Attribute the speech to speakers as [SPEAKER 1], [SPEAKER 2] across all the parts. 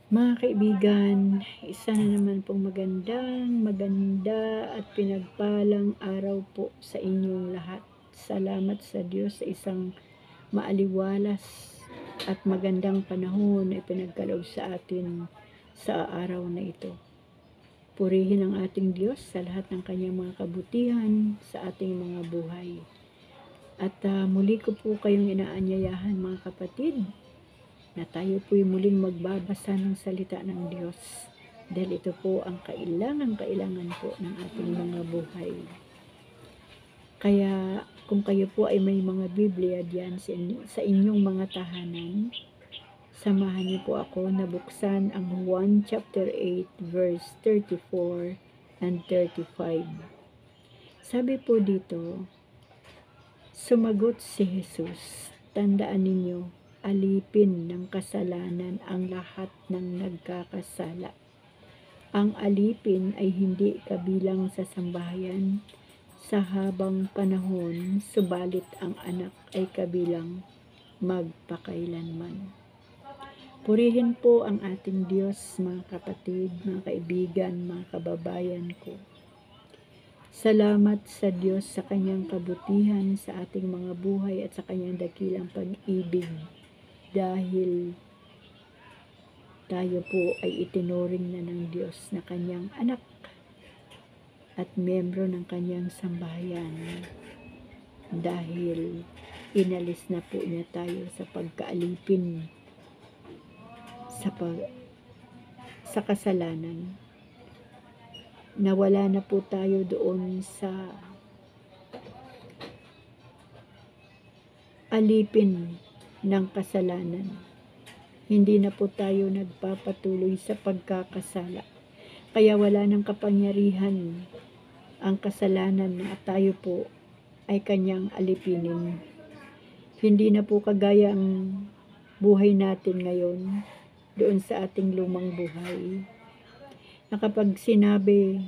[SPEAKER 1] Mga kaibigan, isa na naman pong maganda at pinagpalang araw po sa inyong lahat. Salamat sa Diyos sa isang maaliwalas at magandang panahon na ipinagkaloob sa atin sa araw na ito. Purihin ang ating Diyos sa lahat ng kanyang mga kabutihan sa ating mga buhay. At muli ko po kayong inaanyayahan mga kapatid na tayo po'y muling magbabasa ng salita ng Diyos dahil ito po ang kailangan po ng ating mga buhay. Kaya kung kayo po ay may mga Biblia diyan sa inyong mga tahanan, samahan niyo po ako na buksan ang 1 chapter 8 verse 34 and 35. Sabi po dito, sumagot si Jesus, tandaan ninyo, alipin ng kasalanan ang lahat ng nagkakasala. Ang alipin ay hindi kabilang sa sambahayan sa habang panahon, subalit ang anak ay kabilang magpakailanman. Purihin po ang ating Diyos, mga kapatid, mga kaibigan, mga kababayan ko. Salamat sa Diyos sa kanyang kabutihan sa ating mga buhay at sa kanyang dakilang pag-ibig dahil tayo po ay itinuring na ng Diyos na kanyang anak at miyembro ng kanyang sambahayan dahil inalis na po niya tayo sa pagkaalipin sa kasalanan. Nawala na po tayo doon sa alipin ng kasalanan. Hindi na po tayo nagpapatuloy sa pagkakasala. Kaya wala nang kapangyarihan ang kasalanan na tayo po ay kanyang alipinin. Hindi na po kagaya ang buhay natin ngayon doon sa ating lumang buhay. Na kapag sinabi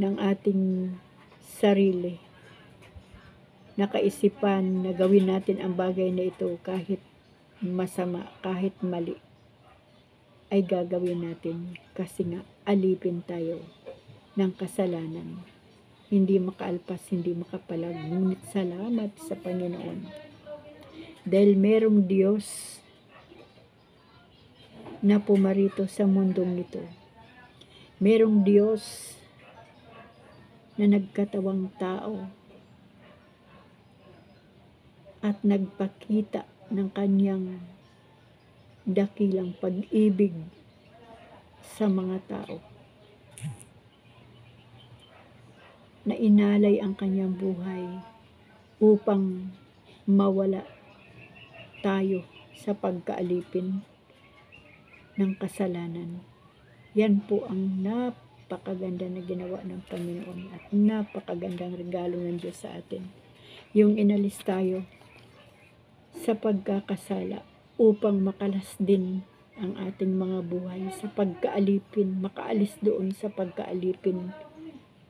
[SPEAKER 1] ng ating sarili, nakaisipan na gawin natin ang bagay na ito kahit masama, kahit mali, ay gagawin natin kasi nga alipin tayo ng kasalanan. Hindi makaalpas, hindi makapalag. Ngunit salamat sa Panginoon. Dahil merong Diyos na pumarito sa mundong ito. Merong Diyos na nagkatawang tao at nagpakita ng kanyang dakilang pag-ibig sa mga tao. Na inalay ang kanyang buhay upang mawala tayo sa pagkaalipin ng kasalanan. Yan po ang napakaganda na ginawa ng Panginoon at napakagandang regalo ng Diyos sa atin. Yung inalis tayo sa pagkakasala upang makalas din ang ating mga buhay sa pagkaalipin, makaalis doon sa pagkaalipin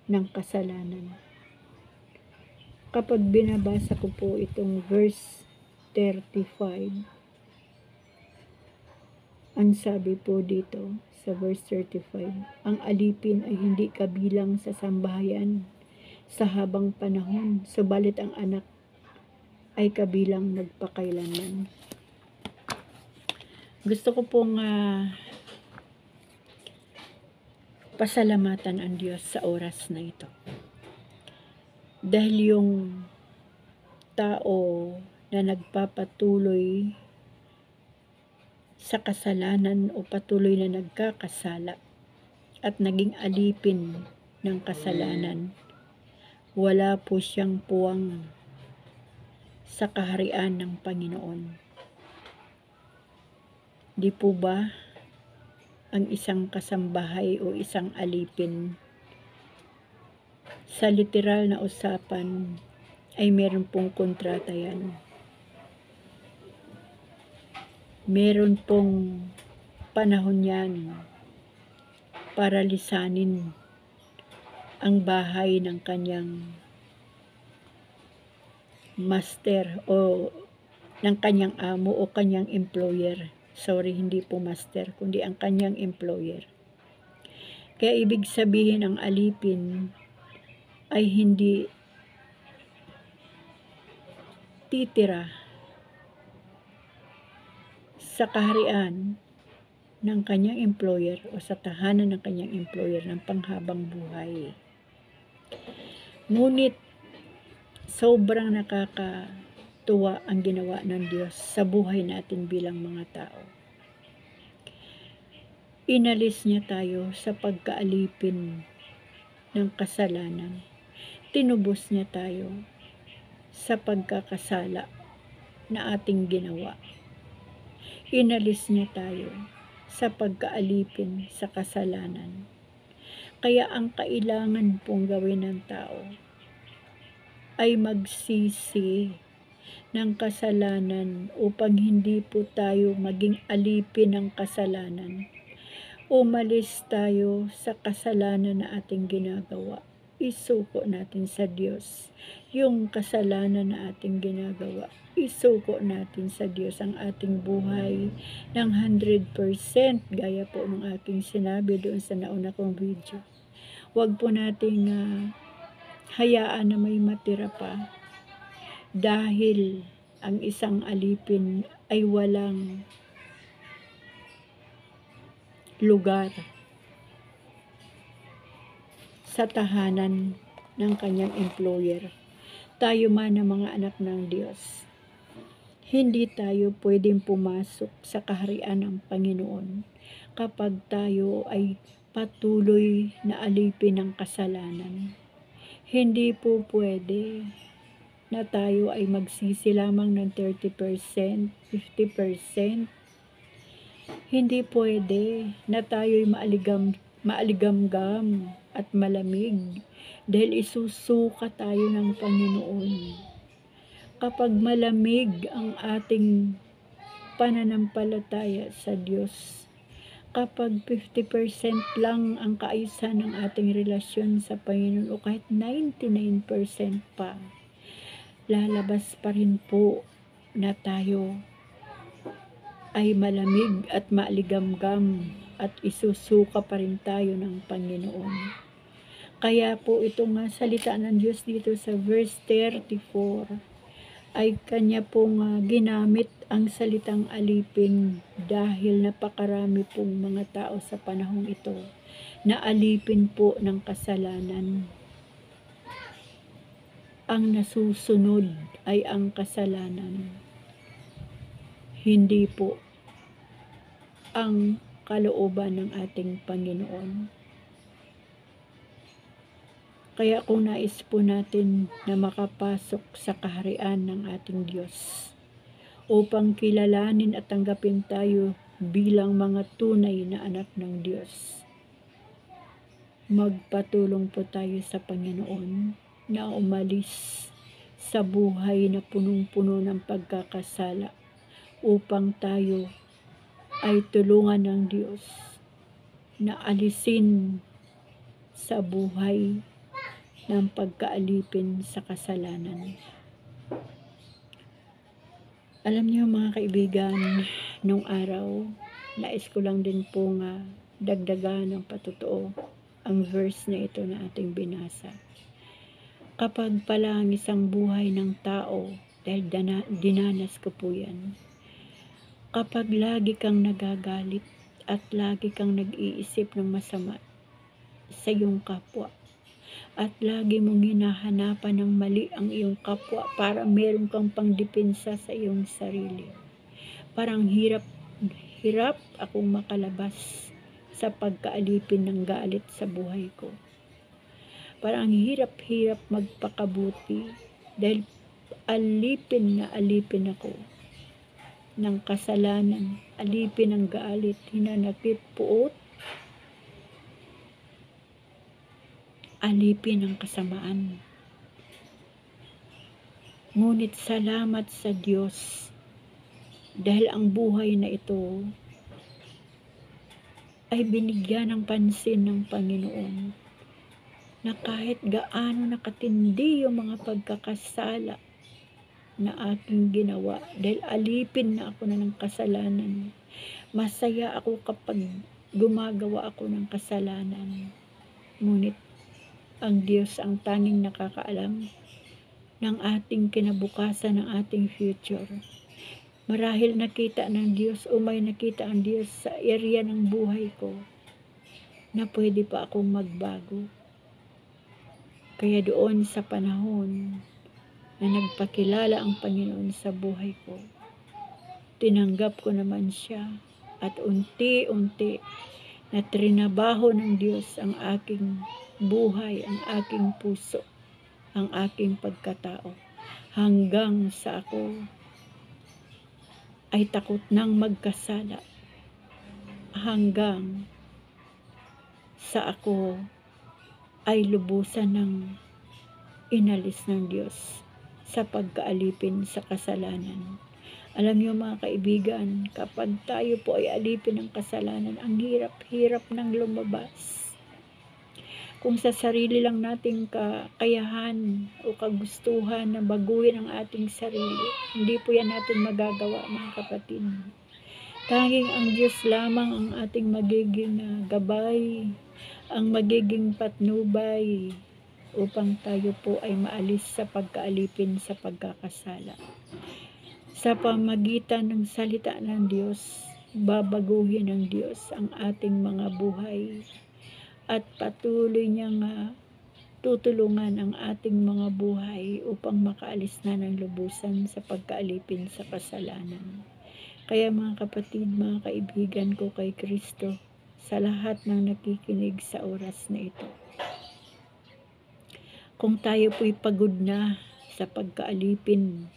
[SPEAKER 1] ng kasalanan. Kapag binabasa ko po itong verse 35, ang sabi po dito sa verse 35, ang alipin ay hindi kabilang sa sambahayan sa habang panahon, subalit ang anak ay kabilang magpakailanman. Gusto ko pong pasalamatan ang Diyos sa oras na ito. Dahil yung tao na nagpapatuloy sa kasalanan o patuloy na nagkakasala at naging alipin ng kasalanan, wala po siyang puwang sa kaharian ng Panginoon. Di po ba ang isang kasambahay o isang alipin sa literal na usapan ay meron pong kontrata yan. Meron pong panahon yan para lisanin ang bahay ng kanyang master o ng kanyang amo o kanyang employer. Sorry, hindi po master, kundi ang kanyang employer. Kaya ibig sabihin ang alipin ay hindi titira sa kaharian ng kanyang employer o sa tahanan ng kanyang employer ng panghabang buhay. Ngunit sobrang nakakatuwa ang ginawa ng Diyos sa buhay natin bilang mga tao. Inalis niya tayo sa pagkaalipin ng kasalanan. Tinubos niya tayo sa pagkakasala na ating ginawa. Inalis niya tayo sa pagkaalipin sa kasalanan. Kaya ang kailangan pong gawin ng tao ay magsisi ng kasalanan upang hindi po tayo maging alipin ng kasalanan. Umalis tayo sa kasalanan na ating ginagawa. Isuko natin sa Diyos yung kasalanan na ating ginagawa. Isuko natin sa Diyos ang ating buhay ng 100%, gaya po ng aking sinabi doon sa nauna kong video. Huwag po nating hayaan na may matira pa dahil ang isang alipin ay walang lugar sa tahanan ng kanyang employer. Tayo man ang mga anak ng Diyos, hindi tayo pwedeng pumasok sa kaharian ng Panginoon kapag tayo ay patuloy na alipin ng kasalanan. Hindi po pwede na tayo ay magsisi lamang ng 30%, 50%. Hindi pwede na tayo'y maaligamgam at malamig dahil isusuka tayo ng Panginoon. Kapag malamig ang ating pananampalataya sa Diyos, kapag 50% lang ang kaayusan ng ating relasyon sa Panginoon o kahit 99% pa, lalabas pa rin po na tayo ay malamig at maaligamgam at isusuka pa rin tayo ng Panginoon. Kaya po itong salita ng Diyos dito sa verse 34 ay kanya pong ginamit ang salitang alipin dahil napakarami pong mga tao sa panahong ito na alipin po ng kasalanan. Ang nasusunod ay ang kasalanan, hindi po ang kalooban ng ating Panginoon. Kaya kung nais po natin na makapasok sa kaharian ng ating Diyos upang kilalanin at tanggapin tayo bilang mga tunay na anak ng Diyos, magpatulong po tayo sa Panginoon na umalis sa buhay na punong-puno ng pagkakasala upang tayo ay tulungan ng Diyos na alisin sa buhay ng pagkaalipin sa kasalanan. Alam niyo mga kaibigan, nung araw, nais ko lang din pong dagdagan ng patotoo ang verse na ito na ating binasa. Kapag pala ang isang buhay ng tao, dahil dinanas ko po yan, kapag lagi kang nagagalit at lagi kang nag-iisip ng masama sa iyong kapwa at lagi mong hinahanapan ng mali ang iyong kapwa para meron kang pangdepensa sa iyong sarili, parang hirap akong makalabas sa pagkaalipin ng galit sa buhay ko. Parang hirap magpakabuti dahil alipin ako ng kasalanan, alipin ng galit, hinanakit, puot, alipin ng kasamaan. Ngunit salamat sa Diyos dahil ang buhay na ito ay binigyan ng pansin ng Panginoon na kahit gaano nakatindi yung mga pagkakasala na aking ginawa dahil alipin na ako na ng kasalanan, Masaya ako kapag gumagawa ako ng kasalanan. Ngunit ang Diyos ang tanging nakakaalam ng ating kinabukasan, ng ating future. Marahil nakita ng Diyos o may nakita ang Diyos sa area ng buhay ko na pwede pa akong magbago. Kaya doon sa panahon na nagpakilala ang Panginoon sa buhay ko, tinanggap ko naman siya at unti-unti na trinabaho ng Diyos ang aking buhay, ang aking puso, ang aking pagkatao, hanggang sa ako ay takot nang magkasala, hanggang sa ako ay lubusan ng inalis ng Diyos sa pagkaalipin sa kasalanan. Alam niyo mga kaibigan, kapag tayo po ay alipin ng kasalanan, ang hirap-hirap ng lumabas. Kung sa sarili lang nating kakayahan o kagustuhan na baguhin ang ating sarili, hindi po yan natin magagawa mga kapatid. Tanging ang Diyos lamang ang ating magiging gabay, ang magiging patnubay upang tayo po ay maalis sa pagkaalipin sa pagkakasala. Sa pamagitan ng salita ng Diyos, babaguhin ng Diyos ang ating mga buhay at patuloy niyang tutulungan ang ating mga buhay upang makaalis na ng lubusan sa pagkaalipin sa kasalanan. Kaya mga kapatid, mga kaibigan ko kay Kristo, sa lahat ng nakikinig sa oras na ito, kung tayo po'y pagod na sa pagkaalipin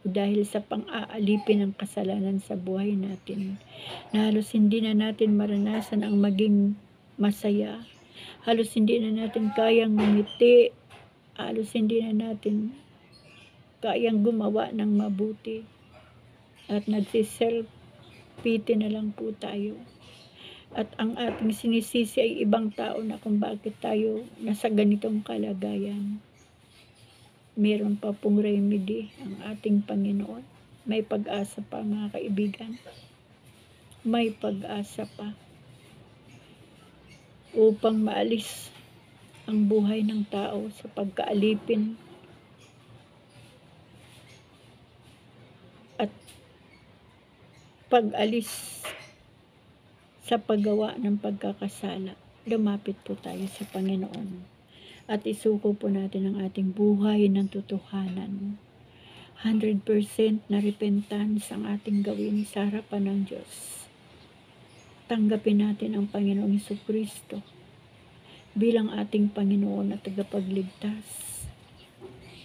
[SPEAKER 1] dahil sa pang-aalipin ng kasalanan sa buhay natin, na halos hindi na natin maranasan ang maging masaya, halos hindi na natin kayang ngumiti, halos hindi na natin kayang gumawa ng mabuti, at nagsiself-pity na lang po tayo. At ang ating sinisisi ay ibang tao na kung bakit tayo nasa ganitong kalagayan. Meron pa pong remedy ang ating Panginoon. May pag-asa pa mga kaibigan. May pag-asa pa upang maalis ang buhay ng tao sa pagkaalipin at pag-alis sa paggawa ng pagkakasala. Lumapit po tayo sa Panginoon at isuko po natin ang ating buhay ng totohanan. 100% na repentance ang ating gawin sa harapan ng Diyos. Tanggapin natin ang Panginoong Jesucristo bilang ating Panginoon at tagapagligtas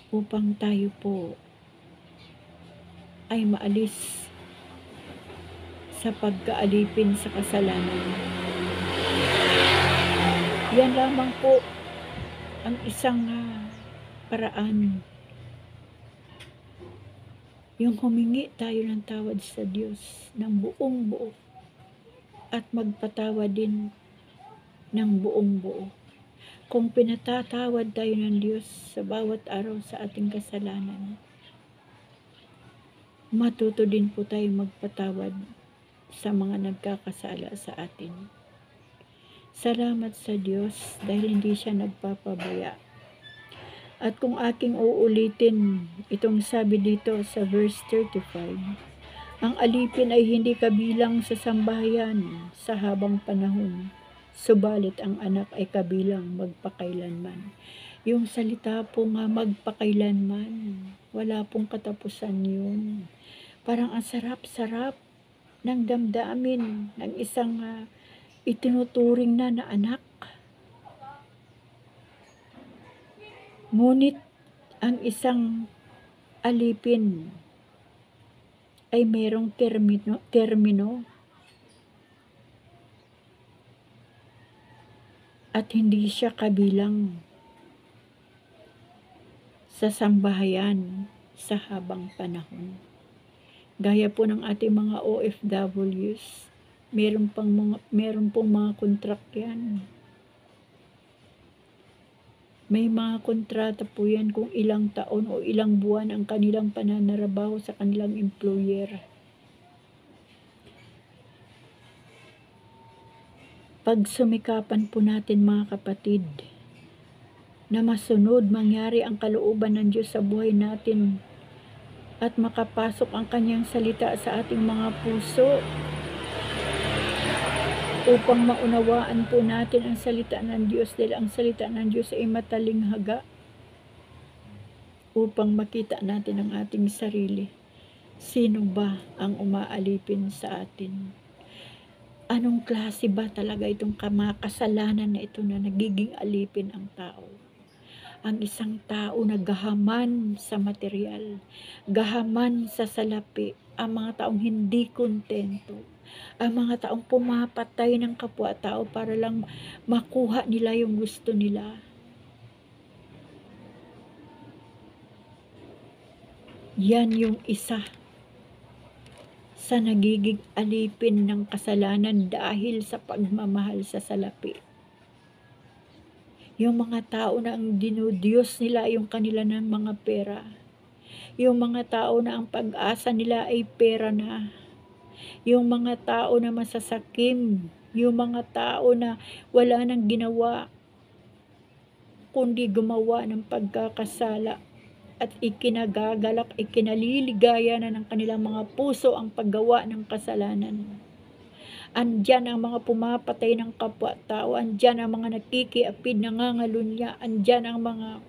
[SPEAKER 1] upang tayo po ay maalis sa pagkaalipin sa kasalanan. Yan lamang po ang isang paraan, yung humingi tayo ng tawad sa Diyos ng buong buo at magpatawad din ng buong buo. Kung pinatatawad tayo ng Diyos sa bawat araw sa ating kasalanan, matuto din po tayo magpatawad sa mga nagkakasala sa atin. Salamat sa Diyos dahil hindi siya nagpapabaya. At kung aking uulitin itong sabi dito sa verse 35, ang alipin ay hindi kabilang sa sambahayan sa habang panahon, subalit ang anak ay kabilang magpakailanman. Yung salita po nga magpakailanman, wala pong katapusan yun. Parang ang sarap-sarap ng damdamin ng isang itinuturing na anak. Ngunit ang isang alipin ay merong termino at hindi siya kabilang sa sambahayan sa habang panahon. Gaya po ng ating mga OFWs, meron pong mga kontrak yan. May mga kontrata po yan kung ilang taon o ilang buwan ang kanilang pananarabaho sa kanilang employer. Pagsumikapan po natin mga kapatid, na masunod, mangyari ang kalooban ng Diyos sa buhay natin at makapasok ang kanyang salita sa ating mga puso upang maunawaan po natin ang salita ng Diyos, dahil ang salita ng Diyos ay matalinghaga, upang makita natin ang ating sarili. Sino ba ang umaalipin sa atin? Anong klase ba talaga itong kasalanan na ito na nagiging alipin ang tao? Ang isang tao na gahaman sa material, gahaman sa salapi, ang mga taong hindi kontento, ang mga taong pumapatay ng kapwa-tao para lang makuha nila yung gusto nila. Yan yung isa sa nagiging alipin ng kasalanan dahil sa pagmamahal sa salapi. Yung mga tao na ang dinudiyos nila yung kanila ng mga pera. Yung mga tao na ang pag-asa nila ay pera na. Yung mga tao na masasakim. Yung mga tao na wala nang ginawa kundi gumawa ng pagkakasala at ikinagagalak, ikinaliligaya na ng kanilang mga puso ang paggawa ng kasalanan. Andyan ang mga pumapatay ng kapwa-tao, andyan ang mga nakikiapid, nangangalunya, andyan ang mga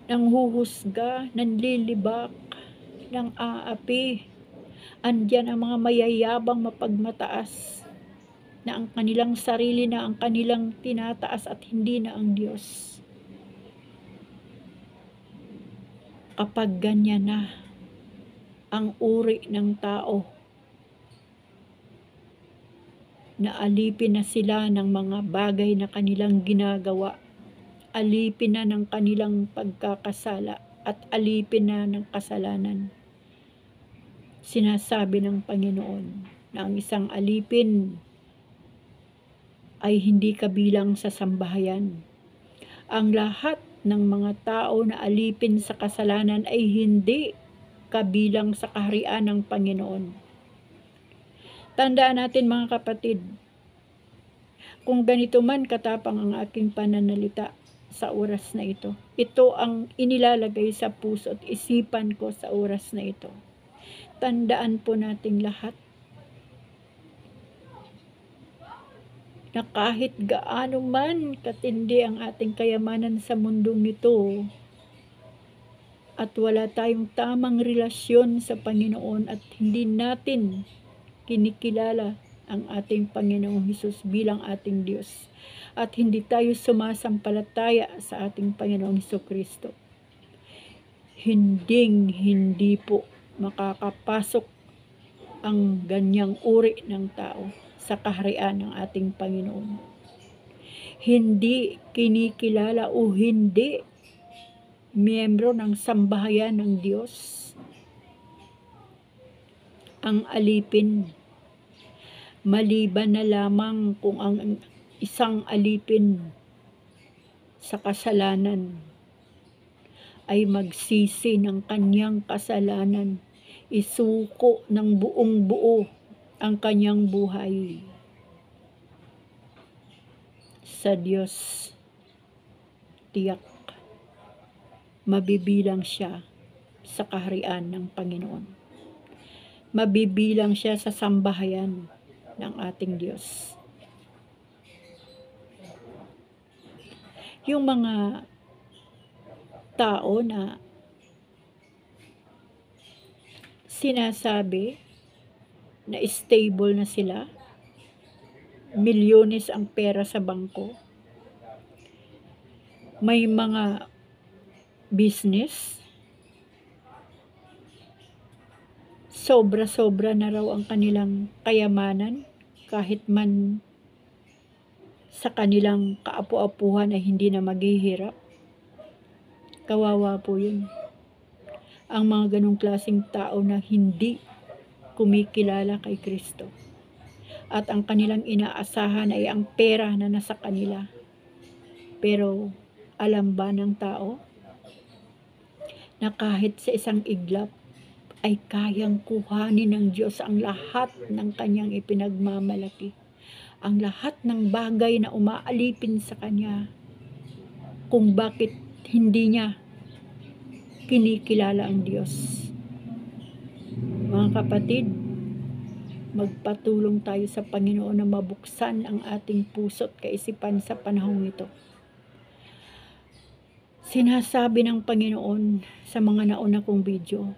[SPEAKER 1] nanghuhusga, nanlilibak, nang aapi, andyan ang mga mayayabang mapagmataas, na ang kanilang sarili na ang kanilang tinataas at hindi na ang Diyos. Kapag ganyan na ang uri ng tao, na alipin na sila ng mga bagay na kanilang ginagawa, alipin na ng kanilang pagkakasala at alipin na ng kasalanan. Sinasabi ng Panginoon na ang isang alipin ay hindi kabilang sa sambahayan. Ang lahat ng mga tao na alipin sa kasalanan ay hindi kabilang sa kaharian ng Panginoon. Tandaan natin mga kapatid, kung ganito man katapang ang aking pananalita sa oras na ito, ito ang inilalagay sa puso at isipan ko sa oras na ito. Tandaan po nating lahat na kahit gaano man katindi ang ating kayamanan sa mundong nito at wala tayong tamang relasyon sa Panginoon at hindi natin kinikilala ang ating Panginoong Hesus bilang ating Diyos at hindi tayo sumasampalataya sa ating Panginoong Hesukristo, hindi po makakapasok ang ganyang uri ng tao sa kaharian ng ating Panginoon. Hindi kinikilala o hindi miyembro ng sambahayan ng Diyos ang alipin, maliban na lamang kung ang isang alipin sa kasalanan ay magsisi ng kanyang kasalanan, isuko ng buong buo ang kanyang buhay sa Diyos. Tiyak mabibilang siya sa kaharian ng Panginoon. Mabibilang siya sa sambahayan ng ating Diyos. Yung mga tao na sinasabi na stable na sila, milyones ang pera sa bangko, may mga business, sobra-sobra na raw ang kanilang kayamanan kahit man sa kanilang kaapu-apuhan ay hindi na maghihirap. Kawawa po yun. Ang mga ganong klaseng tao na hindi kumikilala kay Kristo. At ang kanilang inaasahan ay ang pera na nasa kanila. Pero alam ba ng tao na kahit sa isang iglap ay kayang kuhanin ng Diyos ang lahat ng kanyang ipinagmamalaki. ang lahat ng bagay na umaalipin sa kanya kung bakit hindi niya kinikilala ang Diyos. Mga kapatid, magpatulong tayo sa Panginoon na mabuksan ang ating puso at kaisipan sa panahong ito. Sinasabi ng Panginoon sa mga nauna kong video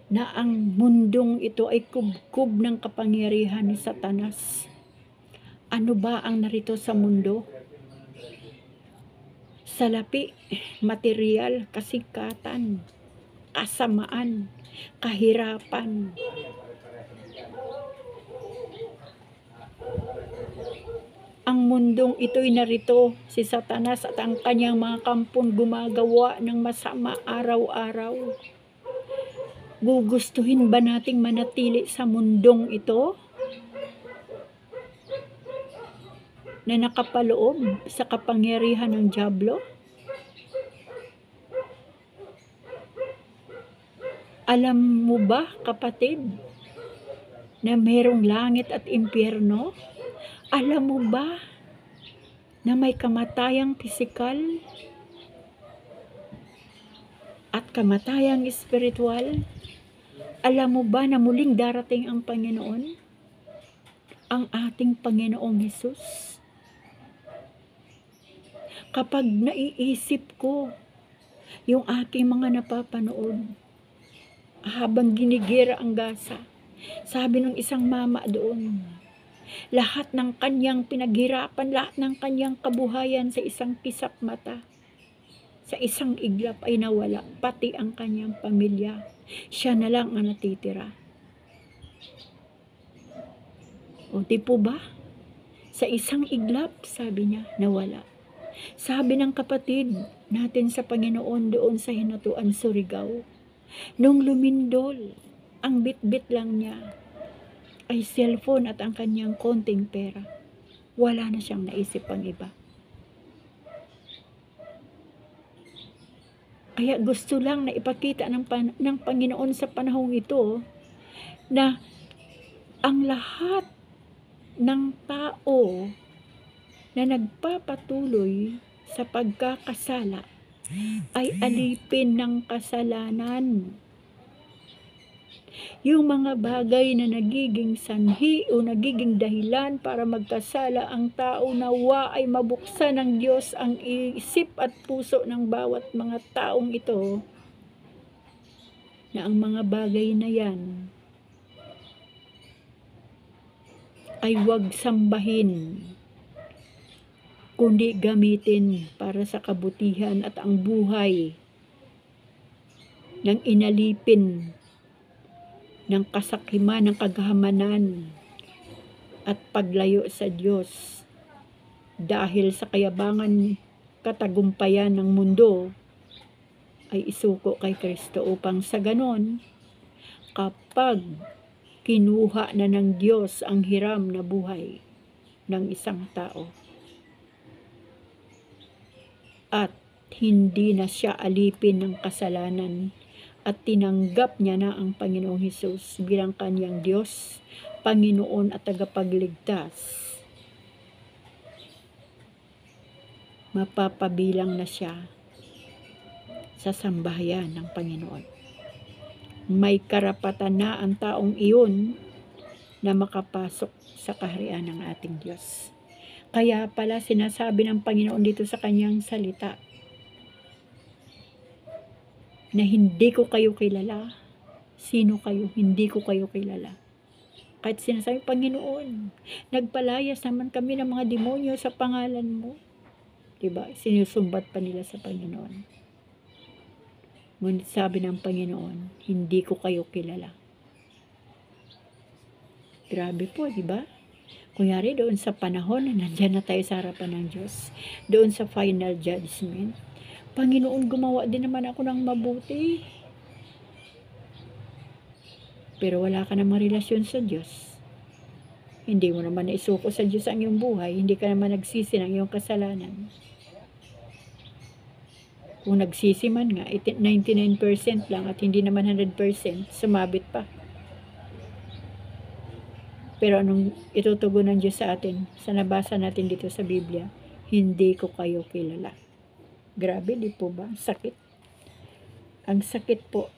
[SPEAKER 1] na ang mundong ito ay kubkob ng kapangyarihan ni Satanas. Ano ba ang narito sa mundo? Salapi, material, kasikatan, kasamaan, kahirapan. Ang mundong ito'y narito, si Satanas at ang kanyang mga kampon gumagawa ng masama araw-araw. Gugustuhin ba nating manatili sa mundong ito na nakapaloob sa kapangyarihan ng dyablo? Alam mo ba, kapatid, na mayroong langit at impyerno? Alam mo ba na may kamatayang pisikal at kamatayang espiritual? Alam mo ba na muling darating ang Panginoon? Ang ating Panginoong Hesus? Kapag naiisip ko yung aking mga napapanood habang ginigira ang gasa, sabi ng isang mama doon, lahat ng kanyang pinaghirapan, lahat ng kanyang kabuhayan sa isang kisap mata, sa isang iglap ay nawala, pati ang kanyang pamilya. Siya na lang ang natitira. O di po ba? Sa isang iglap, sabi niya, nawala. Sabi ng kapatid natin sa Panginoon doon sa Hinatuan, Surigao, nung lumindol, ang bit-bit lang niya ay cellphone at ang kanyang konting pera. Wala na siyang naisip pang iba. Kaya gusto lang na ipakita ng Panginoon sa panahong ito na ang lahat ng tao na nagpapatuloy sa pagkakasala ay alipin ng kasalanan. Yung mga bagay na nagiging sanhi o nagiging dahilan para magkasala ang tao, nawa ay mabuksan ng Diyos ang isip at puso ng bawat mga taong ito, na ang mga bagay na yan ay huwag sambahin, kundi gamitin para sa kabutihan at ang buhay ng inalipin ng kasakiman, ng kaghamanan at paglayo sa Diyos dahil sa kayabangan, katagumpayan ng mundo ay isuko kay Kristo upang sa ganon, kapag kinuha na ng Diyos ang hiram na buhay ng isang tao at hindi na siya alipin ng kasalanan at tinanggap niya na ang Panginoong Hesus bilang kanyang Diyos, Panginoon at tagapagligtas, mapapabilang na siya sa sambahayan ng Panginoon. May karapatan na ang taong iyon na makapasok sa kaharian ng ating Diyos. Kaya pala sinasabi ng Panginoon dito sa kanyang salita na hindi ko kayo kilala. Sino kayo? Hindi ko kayo kilala. Kahit sinasabi, Panginoon, nagpalayas naman kami ng mga demonyo sa pangalan mo. Diba? Sinusumbat pa nila sa Panginoon. Ngunit sabi ng Panginoon, hindi ko kayo kilala. Grabe po, diba? Kunyari doon sa panahon na nandyan na tayo sa harapan ng Diyos, doon sa final judgment, Panginoon, gumawa din naman ako ng mabuti. Pero wala ka namang relasyon sa Diyos. Hindi mo naman naisuko sa Diyos ang iyong buhay. Hindi ka naman nagsisi ng iyong kasalanan. Kung nagsisi man nga, 99% lang at hindi naman 100%, sumabit pa. Pero anong itutugon ng Diyos sa atin? Sa nabasa natin dito sa Biblia, hindi ko kayo kilala. Grabe, di po ba? Sakit. Ang sakit po.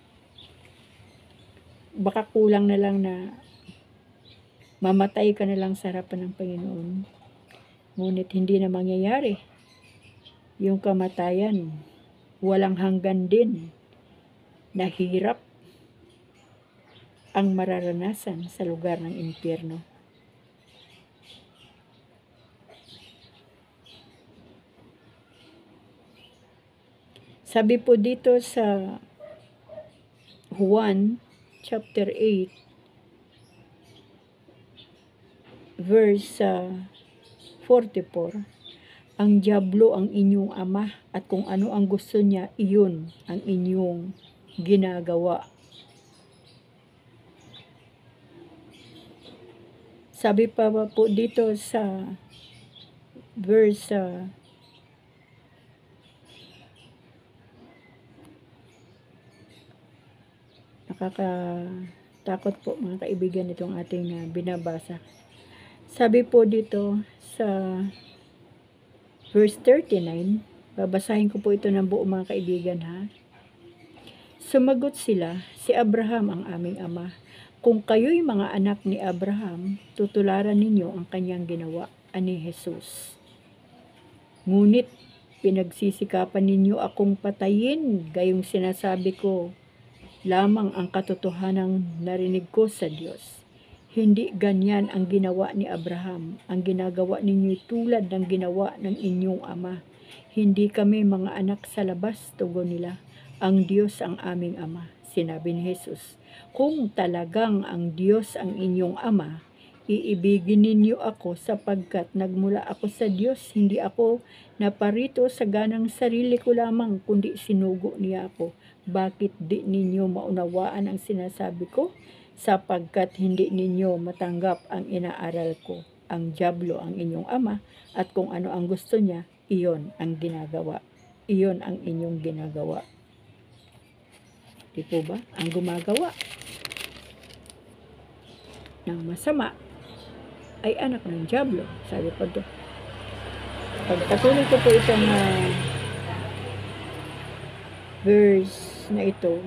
[SPEAKER 1] Baka kulang na lang na mamatay ka na lang sa harapan ng Panginoon. Ngunit hindi na mangyayari. Yung kamatayan, walang hanggan din na hirap ang mararanasan sa lugar ng impyerno. Sabi po dito sa Juan chapter 8 verse 44, ang diablo ang inyong ama at kung ano ang gusto niya, iyon ang inyong ginagawa. Sabi pa po dito sa verse nakakatakot po mga kaibigan itong ating binabasa. Sabi po dito sa verse 39, babasahin ko po ito ng buo mga kaibigan ha. Sumagot sila, si Abraham ang aming ama. Kung kayo'y mga anak ni Abraham, tutularan ninyo ang kanyang ginawa, ani Jesus. Ngunit pinagsisikapan ninyo akong patayin, gayong sinasabi ko lamang ang katotohanang narinig ko sa Diyos. Hindi ganyan ang ginawa ni Abraham. Ang ginagawa ninyo tulad ng ginawa ng inyong ama. Hindi kami mga anak sa labas, tugon nila. Ang Diyos ang aming ama. Sinabi ni Jesus, kung talagang ang Diyos ang inyong ama, iibigin ninyo ako sapagkat nagmula ako sa Diyos. Hindi ako naparito sa ganang sarili ko lamang, kundi sinugo niya ako. Bakit di ninyo maunawaan ang sinasabi ko? Sapagkat hindi ninyo matanggap ang inaaral ko. Ang diablo ang inyong ama at kung ano ang gusto niya, iyon ang ginagawa. Iyon ang inyong ginagawa. Di po ba? Ang gumagawa ng masama ay anak ng diablo. Sabi po ito. Pagpatuloy ko po itong verse na ito,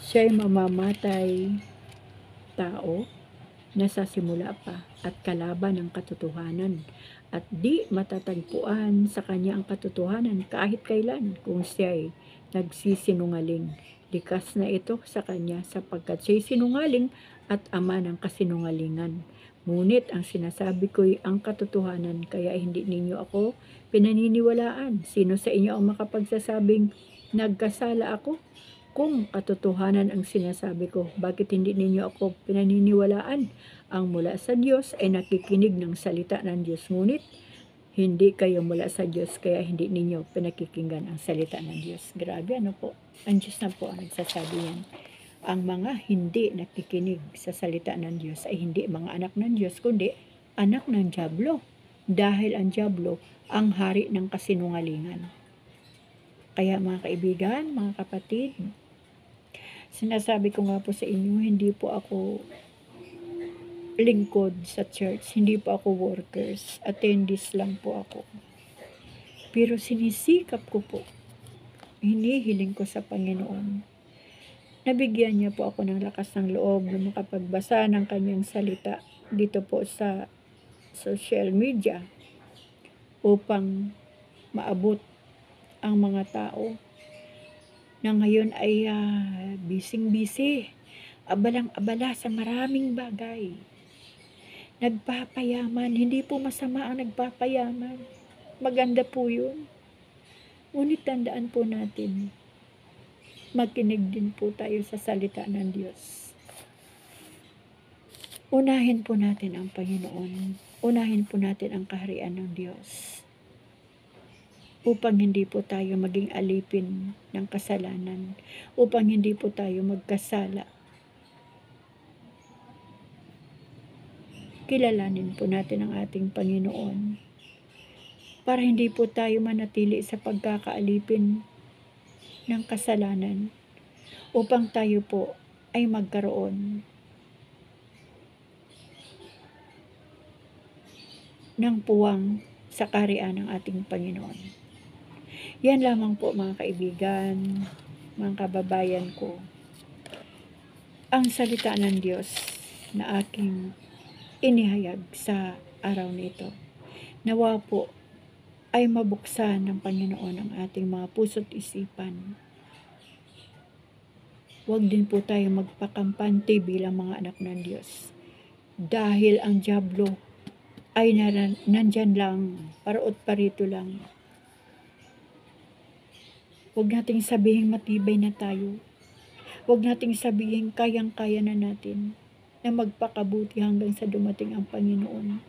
[SPEAKER 1] siya'y mamamatay tao na sa simula pa at kalaban ng katotohanan at di matatagpuan sa kanya ang katotohanan kahit kailan kung siya'y nagsisinungaling. Likas na ito sa kanya sapagkat siya'y sinungaling at ama ng kasinungalingan. Ngunit ang sinasabi ko'y ang katotohanan, kaya hindi ninyo ako pinaniniwalaan. Sino sa inyo ang makapagsasabing nagkasala ako? Kung katotohanan ang sinasabi ko, bakit hindi ninyo ako pinaniniwalaan? Ang mula sa Diyos ay nakikinig ng salita ng Diyos, ngunit hindi kayo mula sa Diyos, kaya hindi ninyo pinakikinggan ang salita ng Diyos. Grabe, ano po? Ang Diyos na po ang nagsasabi yan. Ang mga hindi nakikinig sa salita ng Diyos ay hindi mga anak ng Diyos, kundi anak ng diablo. Dahil ang diablo ang hari ng kasinungalingan. Kaya mga kaibigan, mga kapatid, sinasabi ko nga po sa inyo, hindi po ako lingkod sa church, hindi po ako workers, attendees lang po ako. Pero sinisikap ko po, hinihiling ko sa Panginoon. Nabigyan niya po ako ng lakas ng loob na makapagbasa ng kanyang salita dito po sa social media upang maabot ang mga tao na ngayon ay busy, abalang-abala sa maraming bagay. Nagpapayaman, hindi po masama ang nagpapayaman. Maganda po yun. Ngunit tandaan po natin, makinig din po tayo sa salita ng Diyos. Unahin po natin ang Panginoon. Unahin po natin ang kaharian ng Diyos. Upang hindi po tayo maging alipin ng kasalanan. Upang hindi po tayo magkasala. Kilalanin po natin ang ating Panginoon para hindi po tayo manatili sa pagkakaalipin ng kasalanan upang tayo po ay magkaroon ng puwang sa kaharian ng ating Panginoon. Yan lamang po mga kaibigan, mga kababayan ko, ang salita ng Diyos na aking inihayag sa araw nito. Nawa po ay mabuksan ng Panginoon ang ating mga puso't isipan. Huwag din po tayo magpakampante bilang mga anak ng Diyos. Dahil ang dyablo ay nandyan lang, paraot parito lang. Huwag nating sabihin matibay na tayo. Huwag nating sabihin kayang-kaya na natin na magpakabuti hanggang sa dumating ang Panginoon.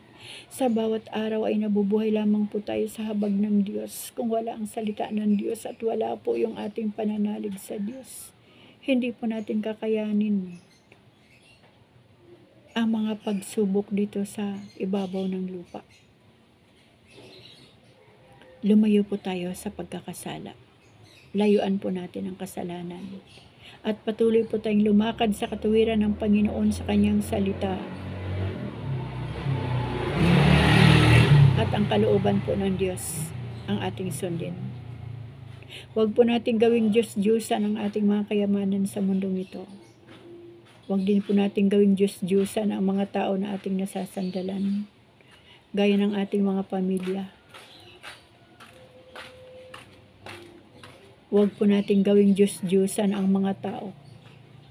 [SPEAKER 1] Sa bawat araw ay nabubuhay lamang po tayo sa habag ng Diyos. Kung wala ang salita ng Diyos at wala po yung ating pananalig sa Diyos, hindi po natin kakayanin ang mga pagsubok dito sa ibabaw ng lupa. Lumayo po tayo sa pagkakasala. Layuan po natin ang kasalanan. At patuloy po tayong lumakad sa katuwiran ng Panginoon sa kanyang salita. At ang kalooban po ng Diyos ang ating sundin. Huwag po natin gawing Diyos-Diyusan ang ating mga kayamanan sa mundong ito. Huwag din po natin gawing Diyos-Diyusan ang mga tao na ating nasasandalan, gaya ng ating mga pamilya. Huwag po natin gawing Diyos-Diyusan ang mga tao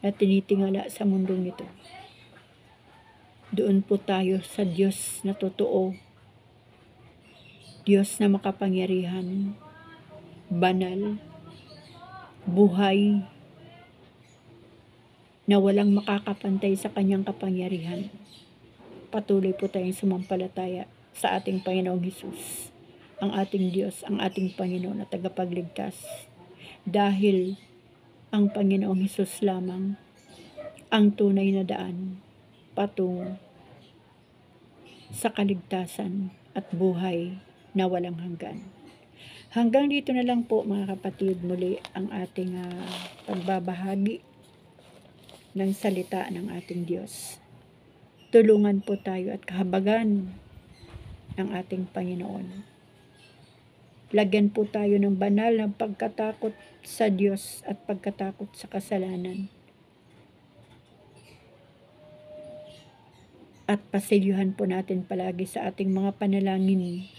[SPEAKER 1] na tinitingala sa mundong ito. Doon po tayo sa Diyos na totoo, Diyos na makapangyarihan, banal, buhay, na walang makakapantay sa kanyang kapangyarihan. Patuloy po tayong sumampalataya sa ating Panginoong Hesus, ang ating Diyos, ang ating Panginoon at tagapagligtas. Dahil ang Panginoong Hesus lamang ang tunay na daan patungo sa kaligtasan at buhay na walang hanggan. Hanggang dito na lang po mga kapatid, muli ang ating pagbabahagi ng salita ng ating Diyos. Tulungan po tayo at kahabagan ng ating Panginoon. Lagyan po tayo ng banal na pagkatakot sa Diyos at pagkatakot sa kasalanan. At pasilyuhan po natin palagi sa ating mga panalangin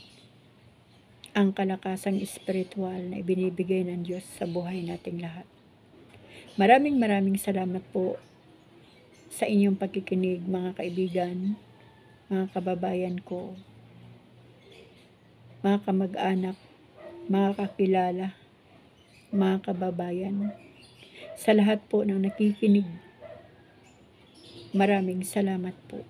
[SPEAKER 1] ang kalakasang espiritual na ibinibigay ng Diyos sa buhay nating lahat. Maraming salamat po sa inyong pagkikinig mga kaibigan, mga kababayan ko, mga kamag-anak, mga kakilala, mga kababayan. Sa lahat po ng nakikinig, maraming salamat po.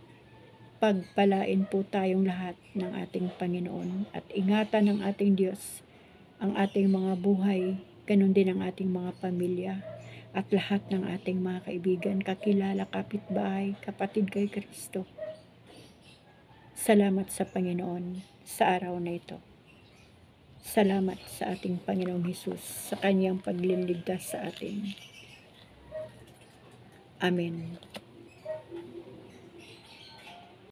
[SPEAKER 1] Pagpalain po tayong lahat ng ating Panginoon at ingatan ng ating Diyos ang ating mga buhay, ganun din ang ating mga pamilya at lahat ng ating mga kaibigan, kakilala, kapitbahay, kapatid kay Kristo. Salamat sa Panginoon sa araw na ito. Salamat sa ating Panginoong Hesus sa kanyang pagliligtas sa atin. Amen.